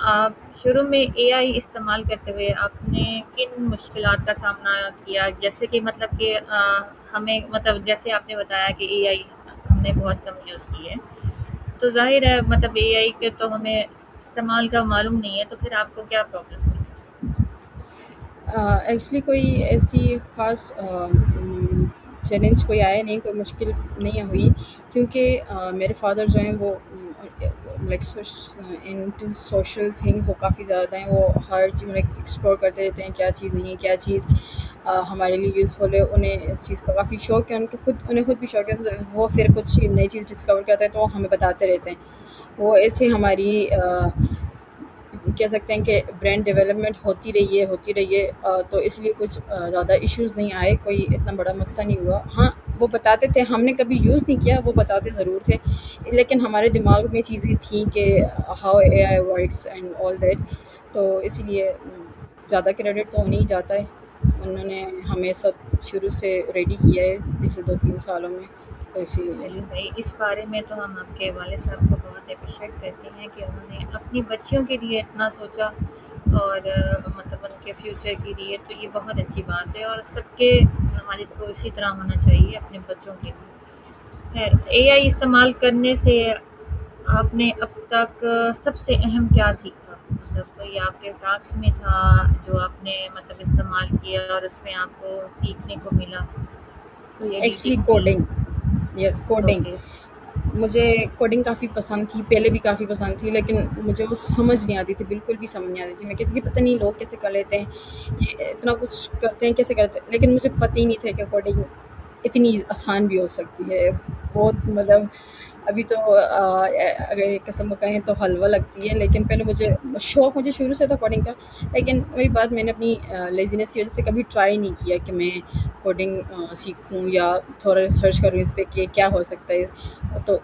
آپ شروع میں اے آئی استعمال کرتے ہوئے آپ نے کن مشکلات کا سامنا کیا؟ جیسے کہ مطلب کہ ہمیں مطلب جیسے آپ نے بتایا کہ اے آئی ہم نے بہت کم یوز کی ہے، تو ظاہر ہے مطلب اے آئی کے تو ہمیں استعمال کا معلوم نہیں ہے، تو پھر آپ کو کیا پرابلم ہوئی؟ ایکچولی کوئی ایسی خاص چیلنج کوئی آیا نہیں، کوئی مشکل نہیں ہوئی، کیونکہ میرے فادر جو ہیں وہ لائک ان سوشل تھنگس وہ کافی زیادہ ہیں، وہ ہر چیز میں ایکسپلور کرتے رہتے ہیں، کیا چیز نہیں ہے، کیا چیز ہمارے لیے یوزفل ہے، انہیں اس چیز کا کافی شوق ہے، انہیں خود بھی شوق ہے، وہ پھر کچھ نئی چیز ڈسکور کرتے ہیں تو وہ ہمیں بتاتے رہتے ہیں، وہ ایسے ہماری کہہ سکتے ہیں کہ برینڈ ڈیولپمنٹ ہوتی رہی ہے، تو اس لیے کچھ زیادہ ایشوز نہیں آئے، کوئی اتنا بڑا مسئلہ نہیں ہوا۔ ہاں وہ بتاتے تھے، ہم نے کبھی یوز نہیں کیا، وہ بتاتے ضرور تھے، لیکن ہمارے دماغ میں چیزیں تھیں کہ how a I works and all that, تو اسی لیے زیادہ کریڈٹ تو انہیں ہی جاتا ہے، انہوں نے ہمیں سب شروع سے ریڈی کیا ہے پچھلے 2-3 سالوں میں، تو اسی لیے۔ چلیے بھائی، اس بارے میں تو ہم آپ کے والد صاحب کو بہت اپریشیٹ کرتے ہیں کہ انہوں نے اپنی بچیوں کے لیے اتنا سوچا، اور مطلب ان کے فیوچر کے لیے، تو یہ بہت اچھی بات ہے، اور سب کے والد کو اسی طرح ہونا چاہیے اپنے بچوں کے لیے۔ خیر، اے آئی استعمال کرنے سے آپ نے اب تک سب سے اہم کیا سیکھا؟ مطلب کوئی آپ کے ٹاسک میں تھا جو آپ نے مطلب استعمال کیا اور اس میں آپ کو سیکھنے کو ملا، کوئی ایکچولی ایڈیٹنگ کی؟ کوڈنگ، یس کوڈنگ، اوکے۔ مجھے کوڈنگ کافی پسند تھی، پہلے بھی کافی پسند تھی، لیکن مجھے وہ سمجھ نہیں آتی تھی، بالکل بھی سمجھ نہیں آتی تھی، میں کہتی تھی پتہ نہیں لوگ کیسے کر لیتے ہیں، یہ اتنا کچھ کرتے ہیں کیسے کرتے ہیں، لیکن مجھے پتہ ہی نہیں تھا کہ کوڈنگ اتنی آسان بھی ہو سکتی ہے، بہت مطلب ابھی تو اگر ایک قسم کو کہیں تو حلوہ لگتی ہے، لیکن پہلے مجھے شروع سے تھا کوڈنگ کا، لیکن وہی بات میں نے اپنی لیزینس کی وجہ سے کبھی ٹرائی نہیں کیا کہ میں کوڈنگ سیکھوں یا تھوڑا ریسرچ کروں اس پہ کہ کیا ہو سکتا ہے، تو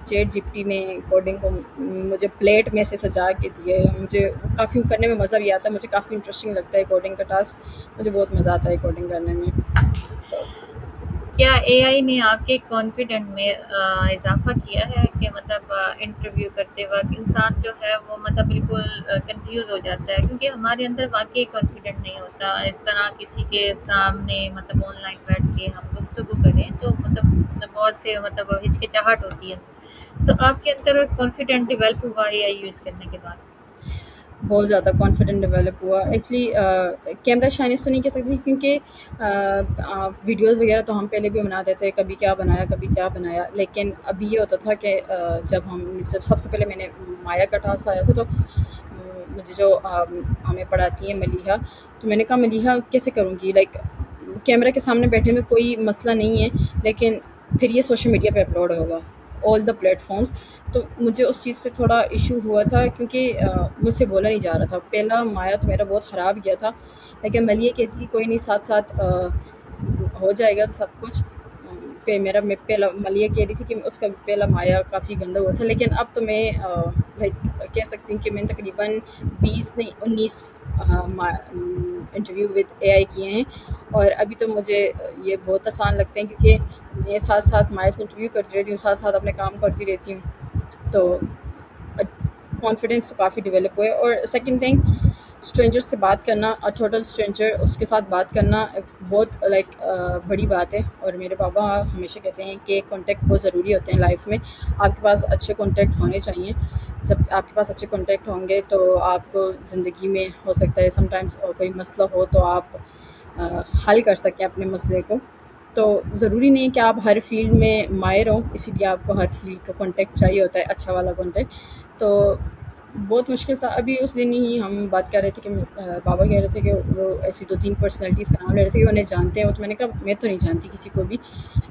چیٹ جی پی ٹی نے کوڈنگ کو مجھے پلیٹ میں سے سجا کے دیے، مجھے کافی کرنے میں مزہ بھی آتا ہے، مجھے کافی انٹرسٹنگ لگتا ہے کوڈنگ کا ٹاسک، مجھے بہت مزہ آتا ہے کوڈنگ کرنے میں، تو کیا اے آئی نے آپ کے کانفیڈنٹ میں اضافہ کیا ہے کہ مطلب انٹرویو کرتے وقت انسان جو ہے وہ مطلب بالکل کنفیوز ہو جاتا ہے، کیونکہ ہمارے اندر واقعی کانفیڈنٹ نہیں ہوتا اس طرح کسی کے سامنے مطلب آن لائن بیٹھ کے ہم گفتگو کریں، تو مطلب بہت سے مطلب ہچکچاہٹ ہوتی ہے، تو آپ کے اندر کانفیڈنٹ ڈیولپ ہوا اے آئی یوز کرنے کے بعد؟ بہت زیادہ کانفیڈنٹ ڈیولپ ہوا ایکچولی، کیمرہ شائنس تو نہیں کہہ سکتی کیونکہ ویڈیوز وغیرہ تو ہم پہلے بھی بناتے تھے، کبھی کیا بنایا، لیکن ابھی یہ ہوتا تھا کہ جب سب سے پہلے میں نے مایا کا ٹاسک آیا تھا، تو مجھے جو ہمیں پڑھاتی ہیں ملیحہ، تو میں نے کہا ملیحہ کیسے کروں گی، لائک کیمرہ کے سامنے بیٹھے میں کوئی مسئلہ نہیں ہے، لیکن پھر یہ سوشل میڈیا پہ اپلوڈ ہوگا آل دا پلیٹ فارمس، تو مجھے اس چیز سے تھوڑا ایشو ہوا تھا، کیونکہ مجھ سے بولا نہیں جا رہا تھا، پہلا مایا تو میرا بہت خراب گیا تھا، لیکن ملیحہ کہتی کہ کوئی نہیں، ساتھ ساتھ ہو جائے گا سب کچھ، پہ میرا میں پہلا ملیحہ کہہ رہی تھی کہ اس کا پہلا مایا کافی گندا ہوا تھا، لیکن اب تو میں لائک کہہ سکتی ہوں کہ میں نے تقریباً 19 انٹرویو ود اے آئی کیے ہیں، اور ابھی تو مجھے یہ بہت آسان لگتے ہیں، کیونکہ میں ساتھ ساتھ مایا سے انٹرویو کرتی رہتی ہوں، ساتھ ساتھ اپنے کام کرتی رہتی ہوں، تو کانفیڈنس تو کافی ڈیولپ ہوئے، اور سیکنڈ تھنگ اسٹرینجر سے بات کرنا، ٹوٹل اسٹرینجر اس کے ساتھ بات کرنا بہت لائک بڑی بات ہے، اور میرے پاپا ہمیشہ کہتے ہیں کہ کانٹیکٹ بہت ضروری ہوتے ہیں لائف میں، آپ کے پاس اچھے کانٹیکٹ ہونے چاہیے، جب آپ کے پاس اچھے کانٹیکٹ ہوں گے تو آپ کو زندگی میں ہو سکتا ہے سم ٹائمس کوئی مسئلہ ہو تو آپ حل کر سکیں اپنے مسئلے کو، تو ضروری نہیں کہ آپ ہر فیلڈ میں ماہر ہوں، اسی لیے آپ کو ہر فیلڈ کا کانٹیکٹ چاہیے ہوتا ہے، اچھا والا کانٹیکٹ، تو بہت مشکل تھا، ابھی اس دن ہی ہم بات کر رہے تھے کہ بابا کہہ رہے تھے کہ وہ ایسی 2-3 پرسنالٹیز کا نام لے رہے تھے کہ انہیں جانتے ہیں، تو میں نے کہا میں تو نہیں جانتی کسی کو بھی،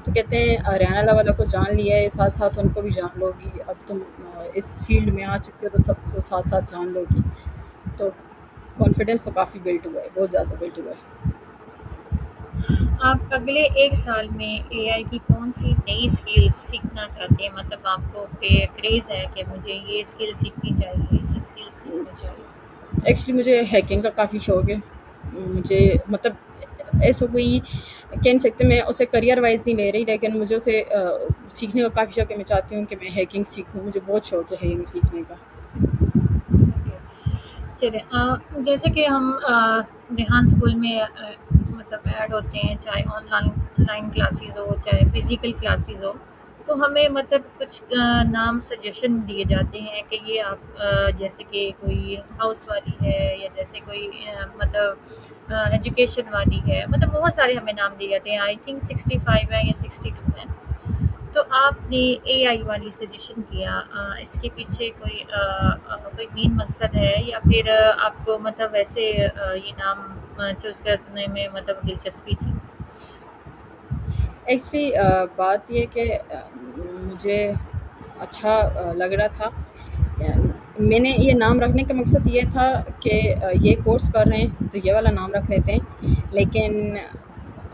تو کہتے ہیں ریحانہ لاوالا کو جان لیا ہے، ساتھ ساتھ ان کو بھی جان لو گی، اب تم اس فیلڈ میں آ چکے ہو تو سب کو ساتھ ساتھ جان لو گی، تو کانفیڈنس تو کافی بلڈ ہوا ہے، بہت زیادہ بلڈ ہوا ہے۔ آپ اگلے 1 سال میں اے آئی کی کون سی نئی اسکلز سیکھنا چاہتے ہیں؟ مطلب آپ کو کریز ہے کہ مجھے یہ اسکل سیکھنی چاہیے، یہ اسکل سیکھنی چاہیے؟ ایکچولی مجھے ہیکنگ کا کافی شوق ہے، مجھے مطلب ایسا کوئی کہہ نہیں سکتے، میں اسے کریئر وائز نہیں لے رہی، لیکن مجھے اسے سیکھنے کا کافی شوق ہے، میں چاہتی ہوں کہ میں ہیکنگ سیکھوں، مجھے بہت شوق ہے ہیکنگ سیکھنے کا۔ اوکے، چلیں جیسے کہ ہم ریحان اسکول میں مطلب ایڈ ہوتے ہیں، چاہے آن لائن کلاسز ہو چاہے فزیکل کلاسز ہو، تو ہمیں مطلب کچھ نام سجیشن دیے جاتے ہیں کہ یہ آپ جیسے کہ کوئی ہاؤس والی ہے، یا جیسے کوئی مطلب ایجوکیشن والی ہے، مطلب بہت سارے ہمیں نام دیے جاتے ہیں، آئی تھنک 65 ہے یا 62 ہیں۔ تو آپ نے اے آئی والی سجیشن کیا، اس کے پیچھے کوئی مین مقصد ہے، یا پھر آپ کو مطلب ویسے یہ نام چوز کرنے میں مطلب دلچسپی تھی؟ ایکچولی بات یہ کہ مجھے اچھا لگ رہا تھا۔ میں نے یہ نام رکھنے کا مقصد یہ تھا کہ یہ کورس کر رہے ہیں تو یہ والا نام رکھ لیتے ہیں، لیکن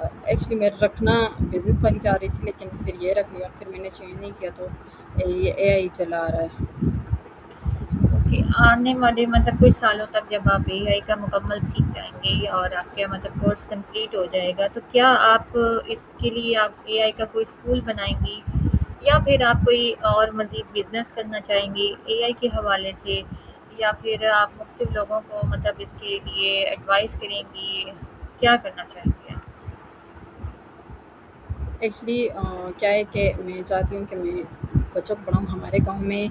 ایکچولی میں رکھنا بزنس والی چاہ رہی تھی، لیکن پھر یہ رکھ لیا، پھر میں نے چینج نہیں کیا، تو یہ اے آئی چلا آ رہا ہے۔ اوکے، آنے والے مطلب کچھ سالوں تک جب آپ اے آئی کا مکمل سیکھ جائیں گے اور آپ کا مطلب کورس کمپلیٹ ہو جائے گا، تو کیا آپ اس کے لیے آپ اے آئی کا کوئی اسکول بنائیں گی، یا پھر آپ کوئی اور مزید بزنس کرنا چاہیں گی اے آئی کے حوالے سے، یا پھر آپ مختلف لوگوں کو مطلب اس کے لیے ایڈوائز کریں گی، کیا کرنا چاہیں گے آپ؟ ایکچولی کیا ہے کہ میں چاہتی ہوں کہ میں بچوں کو پڑھاؤں۔ ہمارے گاؤں میں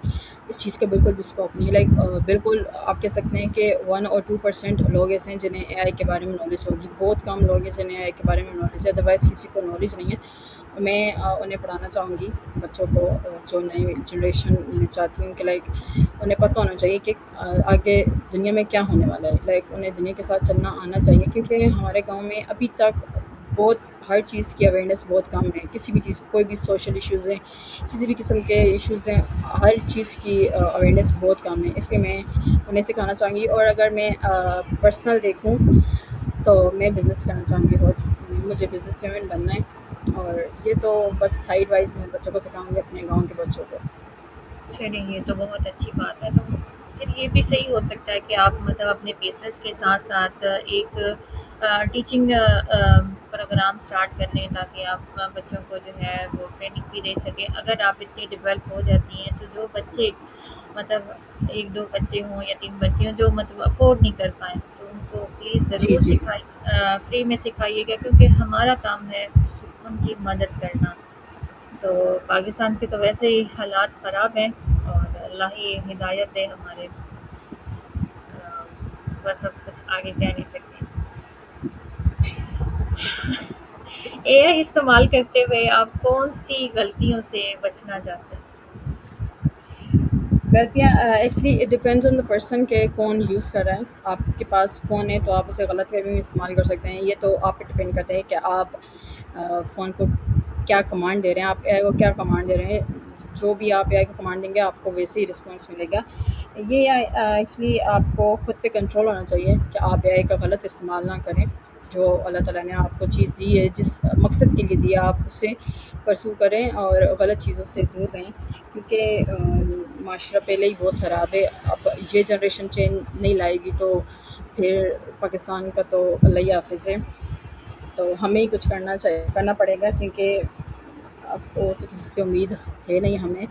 اس چیز کا بالکل بھی اسکوپ نہیں ہے، لائک بالکل آپ کہہ سکتے ہیں کہ 1 اور 2% لوگ ایسے ہیں جنہیں اے آئی کے بارے میں نالج ہوگی، بہت کم لوگ ہیں جنہیں اے آئی کے بارے میں نالج ہے، ادروائز کسی کو نالج نہیں ہے۔ میں انہیں پڑھانا چاہوں گی، بچوں کو، جو نئی جنریشن میں چاہتی ہوں کہ لائک انہیں پتہ ہونا چاہیے کہ آگے دنیا میں کیا ہونے والا ہے، لائک انہیں دنیا کے ساتھ چلنا آنا چاہیے، کیونکہ ہمارے گاؤں میں ابھی تک بہت ہر چیز کی اویئرنیس بہت کم ہے، کسی بھی چیز کوئی بھی سوشل ایشوز ہیں، کسی بھی قسم کے ایشوز ہیں، ہر چیز کی اویئرنیس بہت کم ہے، اس لیے میں انہیں سکھانا چاہوں گی۔ اور اگر میں پرسنل دیکھوں تو میں بزنس کرنا چاہوں گی، اور مجھے بزنس ویمن بننا ہے، اور یہ تو بس سائڈ وائز میں بچوں کو سکھاؤں گی، اپنے گاؤں کے بچوں کو۔ چلیں، یہ تو بہت اچھی بات ہے۔ تو پھر یہ بھی صحیح ہو سکتا ہے کہ آپ مطلب اپنے بزنس کے ساتھ ساتھ ایک ٹیچنگ پروگرام سٹارٹ کر لیں، تاکہ آپ بچوں کو جو ہے وہ ٹریننگ بھی دے سکیں۔ اگر آپ اتنی ڈیولپ ہو جاتی ہیں تو جو بچے مطلب 1-2 بچے ہوں یا 3 بچے ہوں جو مطلب افورڈ نہیں کر پائیں، تو ان کو پلیز جی ضرور جی فری میں سکھائیے گا، کیونکہ ہمارا کام ہے ان کی مدد کرنا۔ تو پاکستان کے تو ویسے ہی حالات خراب ہیں، اور اللہ ہی ہدایت دے ہمارے، بس اب کچھ آگے کہہ نہیں سکتے۔ اے آئی استعمال کرتے ہوئے آپ کون سی غلطیوں سے بچنا چاہتے ہیں؟ غلطیاں actually it depends on the person کہ کون یوز کر رہا ہے۔ آپ کے پاس فون ہے تو آپ اسے غلط وے میں استعمال کر سکتے ہیں، یہ تو آپ پہ ڈپینڈ کرتا ہے کہ آپ فون کو کیا کمانڈ دے رہے ہیں، آپ اے آئی کو کیا کمانڈ دے رہے ہیں۔ جو بھی آپ اے آئی کو کمانڈ دیں گے آپ کو ویسے ہی رسپانس ملے گا۔ یہ ایکچولی آپ کو خود پہ کنٹرول ہونا چاہیے کہ آپ اے آئی کا غلط استعمال نہ کریں۔ جو اللہ تعالیٰ نے آپ کو چیز دی ہے، جس مقصد کے لیے دیا، آپ اسے پرسو کریں اور غلط چیزوں سے دور رہیں، کیونکہ معاشرہ پہلے ہی بہت خراب ہے۔ اب یہ جنریشن چینج نہیں لائے گی تو پھر پاکستان کا تو اللہ ہی حافظ ہے۔ تو ہمیں ہی کچھ کرنا پڑے گا، کیونکہ اب تو کسی سے امید ہے نہیں ہمیں،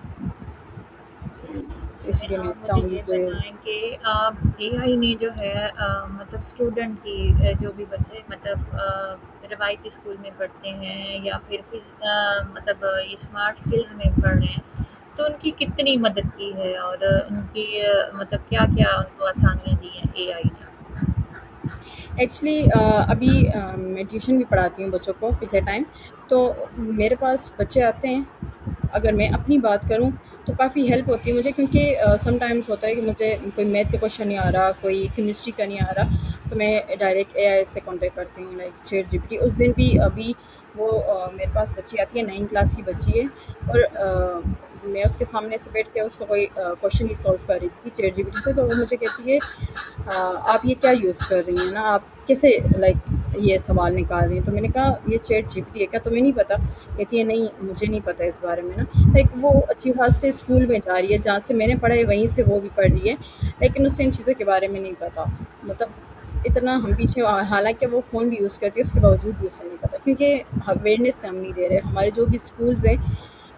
اس چلیں، لیے میں آپ مجھے چاہوں گی یہ کہ بتائیں کہ آپ اے آئی نے جو ہے مطلب اسٹوڈنٹ کی جو بھی بچے مطلب روایتی اسکول میں پڑھتے ہیں، یا پھر مطلب اسمارٹ اسکلز میں پڑھ رہے ہیں، تو ان کی کتنی مدد کی ہے، اور ان کی مطلب کیا کیا ان کو آسانیاں دی ہیں اے آئی نے؟ ایکچولی ابھی میں ٹیوشن بھی پڑھاتی ہوں بچوں کو پچھلے ٹائم، تو میرے پاس بچے آتے ہیں، اگر میں اپنی بات کروں تو کافی ہیلپ ہوتی ہے مجھے، کیونکہ سم ٹائمس ہوتا ہے کہ مجھے کوئی میتھ کا کویشچن نہیں آ رہا، کوئی کیمسٹری کا نہیں آ رہا، تو میں ڈائریکٹ اے آئی سے کانٹیکٹ کرتی ہوں، like chat G P T. اس دن بھی ابھی وہ میرے پاس بچی آتی ہے، 9 کلاس کی بچی ہے، اور میں اس کے سامنے سے بیٹھ کے اس کو کوئی کویشچن ہی سالو کر رہی تھی چیٹ جی پی ٹی پہ، تو وہ مجھے کہتی ہے آپ یہ کیا یوز کر رہی ہیں نا، آپ کیسے لائک یہ سوال نکال رہی ہیں؟ تو میں نے کہا یہ چیٹ جی پی ٹی ہے، کیا تمہیں نہیں پتہ؟ کہتی ہے نہیں مجھے نہیں پتہ اس بارے میں نا، لائک وہ اچھی خاص سے اسکول میں جا رہی ہے، جہاں سے میں نے پڑھا ہے وہیں سے وہ بھی پڑھ رہی ہے، لیکن اسے ان چیزوں کے بارے میں نہیں پتہ، مطلب اتنا ہم پیچھے، حالانکہ وہ فون بھی یوز کرتی ہے، اس کے باوجود بھی اسے نہیں پتہ، کیونکہ اویئرنیس ہم نہیں دے رہے۔ ہمارے جو بھی اسکولز ہیں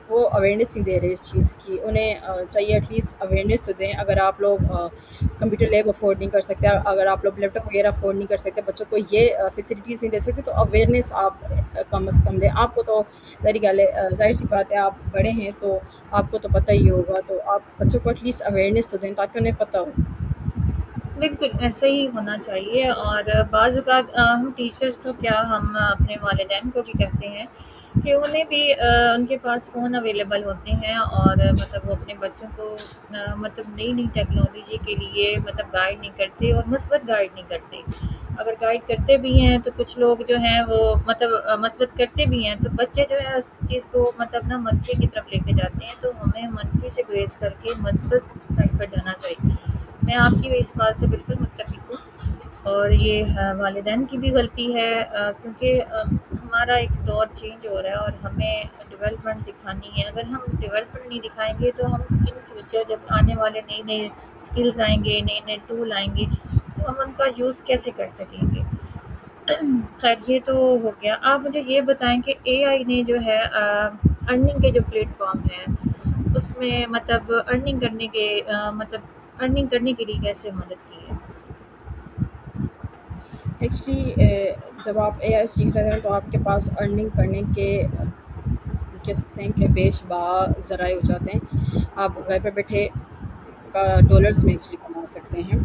وہ اویئرنیس نہیں دے رہے اس چیز کی. انہیں چاہیے ایٹ لیسٹ اویئرنیس تو دیں. اگر آپ لوگ کمپیوٹر لیب افورڈ نہیں کر سکتے, اگر آپ لوگ لیپ ٹاپ وغیرہ افورڈ نہیں کر سکتے, بچوں کو یہ فیسلٹیز نہیں دے سکتے, تو اویئرنیس آپ کم از کم دیں. آپ کو تو ظاہر سی بات ہے, آپ بڑے ہیں تو آپ کو تو پتہ ہی ہوگا, تو آپ بچوں کو ایٹ لیسٹ اویئرنیس تو دیں تاکہ انہیں پتہ ہو. بالکل ایسا ہی ہونا چاہیے. اور بعض اوقات ہم ٹیچرس تو کیا, ہم اپنے والدین کو بھی کہتے ہیں کہ انہیں بھی ان کے پاس فون اویلیبل ہوتے ہیں, اور مطلب وہ اپنے بچوں کو مطلب نئی نئی ٹیکنالوجی کے لیے مطلب گائیڈ نہیں کرتے, اور مثبت گائیڈ نہیں کرتے. اگر گائیڈ کرتے بھی ہیں تو کچھ لوگ جو ہیں وہ مطلب مثبت کرتے بھی ہیں, تو بچے جو ہے اس چیز کو مطلب نا منفی کی طرف لے کے جاتے ہیں. تو ہمیں منفی سے گریز کر کے مثبت سائڈ پر جانا چاہیے. میں آپ کی اس بات سے بالکل متفق ہوں. اور یہ والدین کی بھی غلطی ہے, کیونکہ ہمارا ایک دور چینج ہو رہا ہے اور ہمیں ڈیولپمنٹ دکھانی ہے. اگر ہم ڈیولپمنٹ نہیں دکھائیں گے تو ہم ان فیوچر جب آنے والے نئے نئے اسکلز آئیں گے, نئے نئے ٹول آئیں گے, تو ہم ان کا یوز کیسے کر سکیں گے. خیر یہ تو ہو گیا. آپ مجھے یہ بتائیں کہ اے آئی نے جو ہے ارننگ کے جو پلیٹ فارم ہیں اس میں مطلب ارننگ کرنے کے مطلب ارننگ کرنے کے لیے کیسے مدد کی ہے. ایکچولی جب آپ اے آئی سیکھ رہے ہیں تو آپ کے پاس ارننگ کرنے کے کہہ سکتے ہیں کہ بیش بہا ذرائع ہو جاتے ہیں. آپ گھر پہ بیٹھے کا ڈالرز میں ایکچولی کما سکتے ہیں.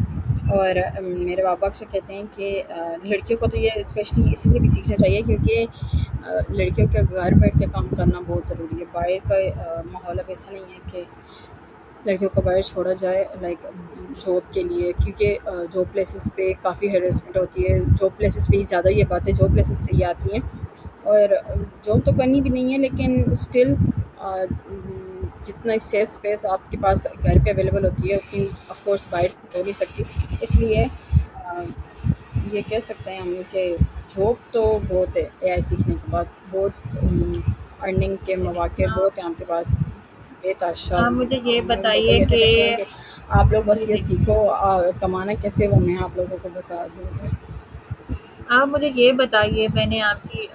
اور میرے بابا اکثر کہتے ہیں کہ لڑکیوں کو تو یہ اسپیشلی اس لیے بھی سیکھنا چاہیے کیونکہ لڑکیوں کے گھر بیٹھ کے کام کرنا بہت ضروری ہے. باہر کا ماحول اب ایسا نہیں ہے کہ لڑکیوں کو باہر چھوڑا جائے لائک جاب کے لیے, کیونکہ جاب پلیسز پہ کافی ہیراسمنٹ ہوتی ہے. جاب پلیسز پہ ہی زیادہ یہ باتیں جاب پلیسز سے ہی آتی ہیں, اور جاب تو کرنی بھی نہیں ہے, لیکن اسٹل جتنا سیف اسپیس آپ کے پاس گھر پہ اویلیبل ہوتی ہے اتنی آف کورس باہر ہو نہیں سکتی. اس لیے یہ کہہ سکتے ہیں ہم کہ جاب تو بہت ہے اے آئی سیکھنے کے بعد, بہت ارننگ کے چلیے مواقع بہت ہیں آپ کے پاس بے تحاشا. آپ مجھے یہ میں ان کو تو بتائیے یہ کہ کہتے ہیں کہ آپ لوگ جی بس یہ جی سیکھو, کمانا کیسے وہ میں آپ لوگوں کو بتا دوں گا. آپ مجھے یہ بتائیے, میں نے آپ کی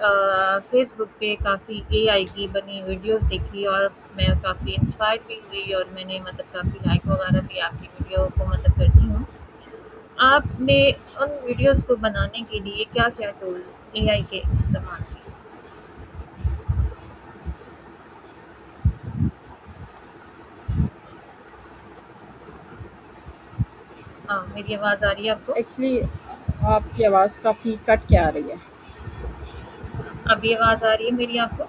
فیس بک پہ کافی اے آئی کی بنی ویڈیوز دیکھی, اور میں کافی انسپائر بھی ہوئی, اور میں نے مطلب کافی لائک وغیرہ بھی آپ کی ویڈیو کو مطلب کرتی ہوں. آپ نے ان ویڈیوز کو بنانے کے لیے کیا کیا ٹول اے آئی کے استعمال کیے. ہاں میری آواز آ رہی ہے آپ کو؟ ایکچولی آپ کی آواز کافی کٹ کے آ رہی ہے. ابھی آواز آ رہی ہے میری آپ کو؟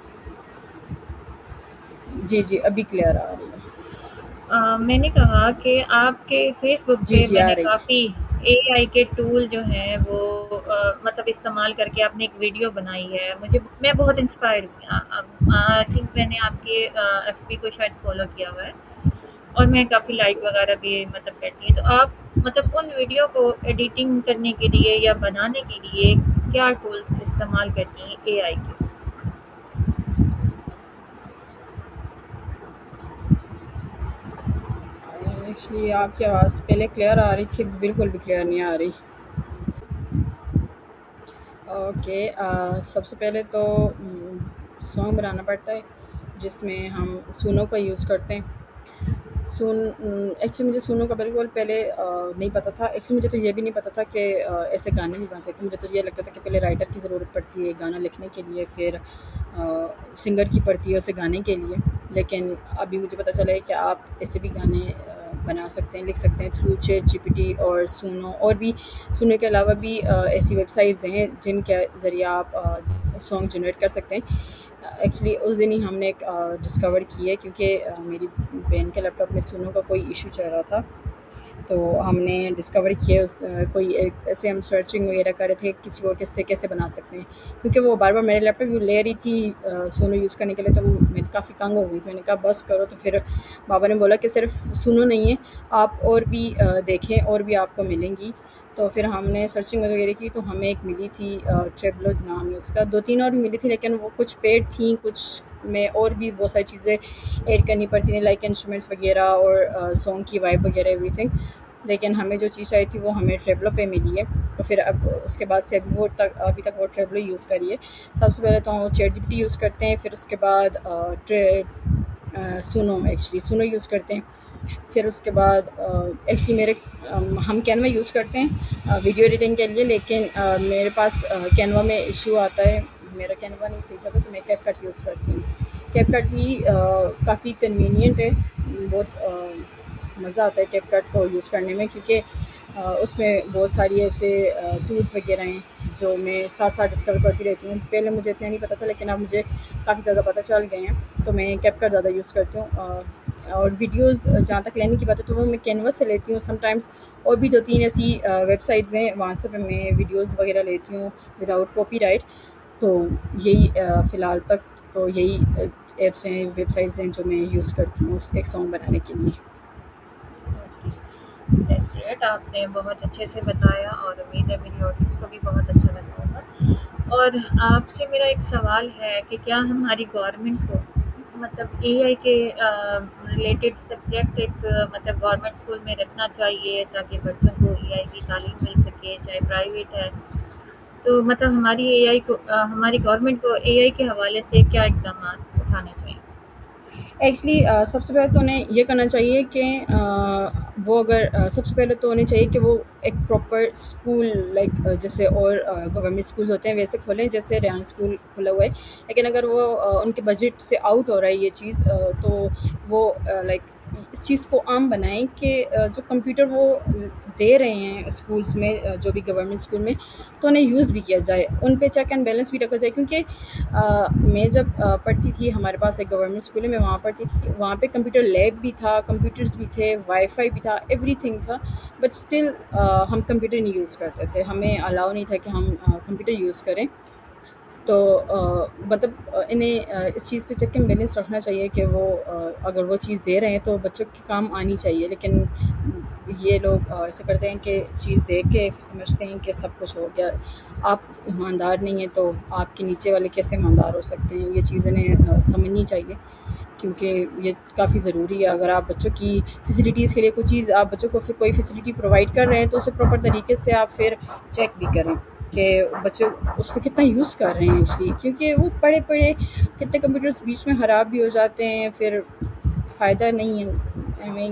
جی جی ابھی کلیئر آ رہی ہے. میں نے کہا کہ آپ کے فیس بک جی پہ جی میں آ نے رہی ہے. کافی اے آئی کے ٹول جو ہیں وہ مطلب استعمال کر کے آپ نے ایک ویڈیو بنائی ہے. میں بہت انسپائر ہوئی. آئی تھنک میں نے آپ کے ایف بی کو شاید فالو کیا ہوا ہے, اور میں کافی لائک وغیرہ بھی مطلب کرتی ہیں. تو آپ مطلب ان ویڈیو کو ایڈیٹنگ کرنے کے لیے یا بنانے کے لیے کیا ٹولس استعمال کرتی ہیں اے آئی کے. ایکچولی آپ کی آواز پہلے کلیئر آ رہی تھی, بالکل بھی کلیئر نہیں آ رہی. اوکے, سب سے پہلے تو سانگ بنانا پڑتا ہے جس میں ہم سونو کا یوز کرتے ہیں. ایکچولی مجھے سونو کا بالکل پہلے نہیں پتہ تھا. ایکچولی مجھے تو یہ بھی نہیں پتہ تھا کہ ایسے گانے بھی بن سکتے. مجھے تو یہ لگتا تھا کہ پہلے رائٹر کی ضرورت پڑتی ہے گانا لکھنے کے لیے, پھر سنگر کی پڑتی ہے اسے گانے کے لیے. لیکن ابھی مجھے پتہ چلا ہے کہ آپ ایسے بھی گانے بنا سکتے ہیں, لکھ سکتے ہیں through chat G P T اور سونو. اور بھی سونو کے علاوہ بھی ایسی ویب سائٹس ہیں جن کے ذریعہ آپ سانگ جنریٹ کر سکتے ہیں. ایکچولی اس دن ہی ہم نے ایک ڈسکور کی ہے, کیونکہ میری بہن کے لیپ ٹاپ میں سونو کا کوئی ایشو چل رہا تھا, تو ہم نے ڈسکور کیا کوئی ایسے ہم سرچنگ وغیرہ کر رہے تھے کسی اور سے کیسے بنا سکتے ہیں, کیونکہ وہ بار بار میرے لیپ ٹاپ لے رہی تھی سونو یوز کرنے کے لیے, تو میں کافی تنگ ہو گئی تھی. میں نے کہا بس کرو. تو پھر بابا نے بولا کہ صرف سونو نہیں ہے, آپ اور بھی دیکھیں, اور بھی آپ کو ملیں گی. تو پھر ہم نے سرچنگ وغیرہ کی تو ہمیں ایک ملی تھی ٹریبلو نام ہے اس کا. 2-3 اور بھی ملی تھی, لیکن وہ کچھ پیڈ تھیں, کچھ میں اور بھی بہت ساری چیزیں ایڈ کرنی پڑتی ہیں لائک انسٹرومنٹس وغیرہ اور سانگ کی وائب وغیرہ ایوری تھنگ. لیکن ہمیں جو چیز چاہی تھی وہ ہمیں ٹریبلو پہ ملی ہے. تو پھر اب اس کے بعد سے ابھی تک وہ ٹریبلو یوز کریے. سب سے پہلے تو ہم chat G P T use کرتے ہیں, پھر اس کے بعد سونو ایکچولی سونو یوز کرتے ہیں. پھر اس کے بعد ایکچولی ہم کینوا یوز کرتے ہیں ویڈیو ایڈیٹنگ کے لیے، لیکن میرے پاس کینوا میں ایشو آتا ہے، میرا کینوا نہیں صحیح چلتا تو میں کیپ کٹ یوز کرتی ہوں. کیپ کٹ بھی کافی کنوینئنٹ ہے، بہت مزہ آتا ہے کیپ کٹ کو یوز کرنے میں، کیونکہ اس میں بہت ساری ایسے ٹولس وغیرہ ہیں جو میں ساتھ ساتھ ڈسکور کرتی رہتی ہوں. پہلے مجھے اتنا نہیں پتہ تھا، لیکن اب مجھے کافی زیادہ پتہ چل گئے ہیں، تو میں کیپ کٹ زیادہ یوز کرتی ہوں. اور ویڈیوز جہاں تک لینے کی بات ہے تو وہ میں کینوس سے لیتی ہوں. سم ٹائمس اور بھی 2-3 ایسی ویب سائٹس ہیں، وہاں سے میں ویڈیوز وغیرہ لیتی ہوں وداؤٹ کاپی رائٹ. تو یہی فی الحال تک تو یہی ایپس ہیں، ویب سائٹس ہیں جو میں یوز کرتی ہوں ایک سانگ بنانے کے لیے. Okay, that's great. آپ نے بہت اچھے سے بتایا اور امید ہے میری آڈینس کو بھی بہت اچھا لگا ہوگا. اور آپ سے میرا ایک سوال ہے کہ کیا ہماری گورنمنٹ کو مطلب اے آئی کے ریلیٹڈ سبجیکٹ ایک مطلب گورنمنٹ اسکول میں رکھنا چاہیے تاکہ بچوں کو اے آئی کی تعلیم مل سکے، چاہے پرائیویٹ ہے. تو مطلب ہماری اے آئی کو ہماری گورنمنٹ کو اے آئی کے حوالے سے کیا اقدامات اٹھانے چاہیے؟ ایکچولی سب سے پہلے تو انہیں یہ کرنا چاہیے کہ وہ اگر سب سے پہلے تو انہیں چاہیے کہ وہ ایک پراپر اسکول لائک جیسے اور گورنمنٹ اسکولز ہوتے ہیں ویسے کھولیں، جیسے ریان اسکول کھلا ہوا ہے. لیکن اگر وہ ان کے بجٹ سے آؤٹ ہو رہا ہے یہ چیز، تو وہ لائک اس چیز کو عام بنائیں کہ جو کمپیوٹر وہ دے رہے ہیں اسکولس میں، جو بھی گورنمنٹ اسکول میں، تو انہیں یوز بھی کیا جائے، ان پہ چیک اینڈ بیلنس بھی رکھا جائے. کیونکہ میں جب پڑھتی تھی، ہمارے پاس ایک گورنمنٹ اسکول ہے، میں وہاں پڑھتی تھی، وہاں پہ کمپیوٹر لیب بھی تھا، کمپیوٹرز بھی تھے، وائی فائی بھی تھا، ایوری تھنگ تھا، بٹ اسٹل ہم کمپیوٹر نہیں یوز کرتے تھے، ہمیں الاؤ نہیں تھا کہ ہم کمپیوٹر یوز کریں. تو مطلب انہیں اس چیز پہ چیک اینڈ بیلنس رکھنا چاہیے کہ وہ اگر وہ چیز دے رہے ہیں تو بچوں کے کام آنی چاہیے. لیکن یہ لوگ ایسے کرتے ہیں کہ چیز دیکھ کے پھر سمجھتے ہیں کہ سب کچھ ہو گیا. آپ ایماندار نہیں ہیں تو آپ کے نیچے والے کیسے ایماندار ہو سکتے ہیں؟ یہ چیز انہیں سمجھنی چاہیے، کیونکہ یہ کافی ضروری ہے. اگر آپ بچوں کی فیسلٹیز کے لیے کوئی چیز آپ بچوں کو کوئی فیسلٹی پرووائڈ کر رہے ہیں تو اسے پراپر طریقے سے آپ پھر چیک بھی کریں کہ بچے اس کو کتنا یوز کر رہے ہیں ایکچولی. کیونکہ وہ پڑھے کتنے کمپیوٹرز بیچ میں خراب بھی ہو جاتے ہیں، پھر فائدہ نہیں ہے، ہمیں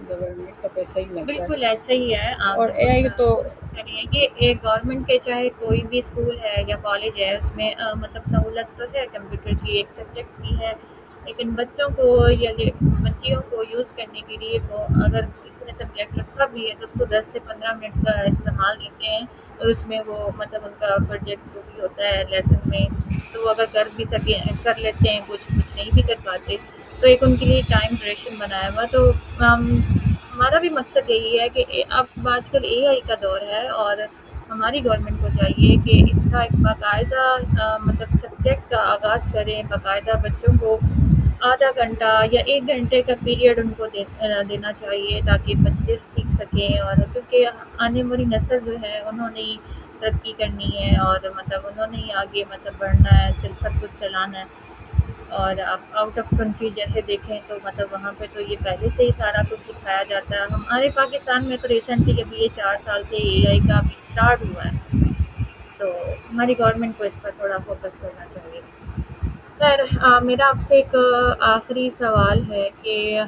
گورنمنٹ کا پیسہ ہی لگتا ہے. بالکل ایسا ہی ہے. آپ اور اے بالکل آئی تو درست کہہ رہی ہیں کہ ایک گورنمنٹ کے چاہے کوئی بھی اسکول ہے یا کالج ہے، اس میں مطلب سہولت تو ہے، کمپیوٹر کی ایک سبجیکٹ بھی ہے، لیکن بچوں کو یا بچیوں کو یوز کرنے کے لیے وہ اگر کسی نے سبجیکٹ رکھا بھی ہے تو اس کو 10 سے 15 منٹ کا استعمال لیتے ہیں، اور اس میں وہ مطلب ان کا پروجیکٹ جو بھی ہوتا ہے لیسن میں، تو وہ اگر کر لیتے ہیں، کچھ نہیں بھی کر پاتے، تو ایک ان کے لیے ٹائم ڈریشن بنایا ہوا. تو ہمارا بھی مقصد یہی ہے کہ اب آج کل اے آئی کا دور ہے، اور ہماری گورنمنٹ کو چاہیے کہ اس کا ایک باقاعدہ مطلب سبجیکٹ کا آغاز کریں، باقاعدہ بچوں کو آدھا گھنٹہ یا 1 گھنٹے کا پیریڈ ان کو دینا چاہیے تاکہ بچے سیکھ سکیں. اور کیونکہ آنے والی نسل جو ہے انہوں نے ہی ترقی کرنی ہے، اور مطلب انہوں نے ہی آگے مطلب بڑھنا ہے، سب کچھ چلانا ہے. اور آپ آؤٹ آف کنٹری جیسے دیکھیں تو مطلب وہاں پہ تو یہ پہلے سے ہی سارا کچھ سکھایا جاتا ہے. ہمارے پاکستان میں تو ریسنٹلی ابھی یہ 4 سال سے اے آئی کا ابھی اسٹارٹ ہوا ہے، تو ہماری گورنمنٹ کو اس پر تھوڑا فوکس کرنا چاہیے. خیر، میرا آپ سے ایک آخری سوال ہے کہ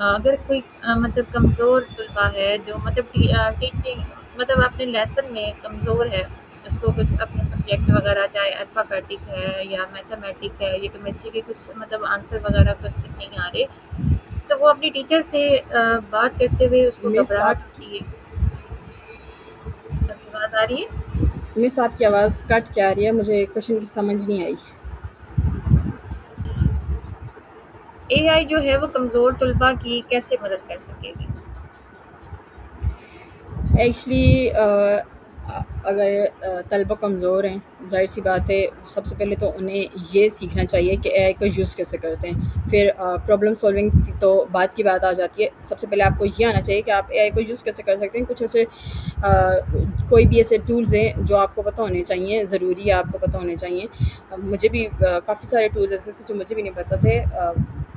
اگر کوئی مطلب کمزور طلبہ ہے جو مطلب ٹیچنگ مطلب اپنے لیسن میں کمزور ہے، اس کو کچھ اپنے سبجیکٹ وغیرہ چاہے الفابیٹک ہے یا میتھمیٹک ہے یا کیمسٹری کے کچھ مطلب آنسر وغیرہ کوشچن نہیں آ رہے، تو وہ اپنی ٹیچر سے بات کرتے ہوئے اس کو مس گھبراہٹ آپ ہوتی ہے. آپ کی بات آ رہی ہے؟ مس آپ کی آواز کٹ کے آ رہی ہے، مجھے کوشچن کی سمجھ نہیں آئی. اے آئی جو ہے وہ کمزور طلبہ کی کیسے مدد کر سکے گی؟ ایکچولی اگر طلبہ کمزور ہیں، ظاہر سی بات ہے، سب سے پہلے تو انہیں یہ سیکھنا چاہیے کہ اے آئی کو یوز کیسے کرتے ہیں. پھر پرابلم سولونگ تو بعد کی بات آ جاتی ہے. سب سے پہلے آپ کو یہ آنا چاہیے کہ آپ اے آئی کو یوز کیسے کر سکتے ہیں. کچھ ایسے کوئی بھی ایسے ٹولز ہیں جو آپ کو پتہ ہونے چاہیے، ضروری ہے آپ کو پتہ ہونے چاہیے. مجھے بھی کافی سارے ٹولز ایسے تھے جو مجھے بھی نہیں پتہ تھے.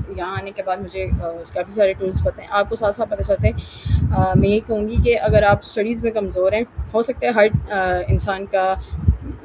یہاں آنے کے بعد مجھے کافی سارے ٹولز پتہ ہیں، آپ کو ساتھ ساتھ پتہ چلتے ہیں. میں یہی کہوں گی کہ اگر آپ اسٹڈیز میں کمزور ہیں، ہو سکتا ہے ہر انسان کا